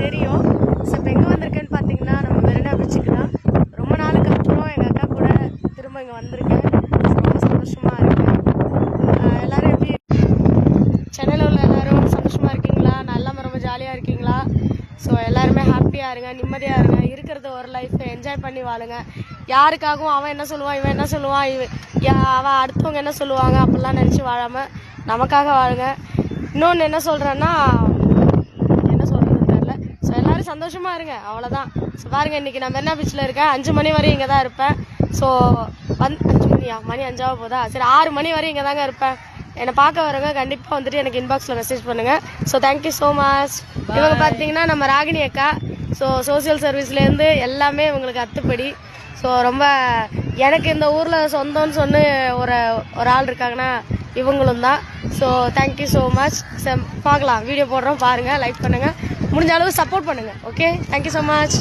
தெரியும். ஸோ இப்போ எங்கே வந்திருக்கேன்னு பார்த்தீங்கன்னா நம்ம மெரினா பீச்சுக்கு தான். ரொம்ப நாளுக்கு அப்புறம் எங்கள் அக்கா கூட திரும்ப இங்கே வந்திருக்கேன். ரொம்ப சந்தோஷமாக இருக்கேன். எல்லோரும் எப்படி சென்னையில் உள்ள எல்லோரும் சந்தோஷமாக இருக்கீங்களா? நல்லா ரொம்ப ஜாலியாக இருக்கீங்களா? ஸோ எல்லாருமே ஹாப்பியாக இருங்க, நிம்மதியாக இருங்க. இருக்கிறது ஒரு லைஃப், என்ஜாய் பண்ணி வாழுங்க. யாருக்காகவும் அவன் என்ன சொல்லுவான், இவன் என்ன சொல்லுவான், அவன் அடுத்தவங்க என்ன சொல்லுவாங்க அப்படிலாம் நினச்சி வாழாமல் நமக்காக வாழுங்க. இன்னொன்று என்ன சொல்கிறேன்னா, என்ன சொல்கிறதுன்னு தெரில. ஸோ எல்லோரும் சந்தோஷமாக இருங்க, அவ்வளோதான். ஸோ பாருங்கள், இன்றைக்கி நான் மெரினா பீச்சில் இருக்கேன். 5 மணி வரையும் இங்கே தான் இருப்பேன். ஸோ 5 மணியா? மணி 5 போதா? சரி, 6 மணி வரையும் இங்கே தாங்க இருப்பேன். என்னை பார்க்க வரவங்க கண்டிப்பாக வந்துட்டு எனக்கு இன்பாக்ஸில் மெசேஜ் பண்ணுங்கள். So thank you so much. இவங்க பார்த்தீங்கன்னா நம்ம ராகினி அக்கா. ஸோ சோசியல் சர்வீஸ்லேருந்து எல்லாமே இவங்களுக்கு அத்துப்படி. ஸோ ரொம்ப எனக்கு இந்த ஊரில் சொந்தம்னு சொன்னு ஒரு ஆள் இருக்காங்கன்னா இவங்களும் தான். So thank you so much. பார்க்கலாம், வீடியோ போடுறோம், பாருங்கள், லைக் பண்ணுங்கள், முடிஞ்ச அளவு சப்போர்ட் பண்ணுங்கள். Okay, thank you so much.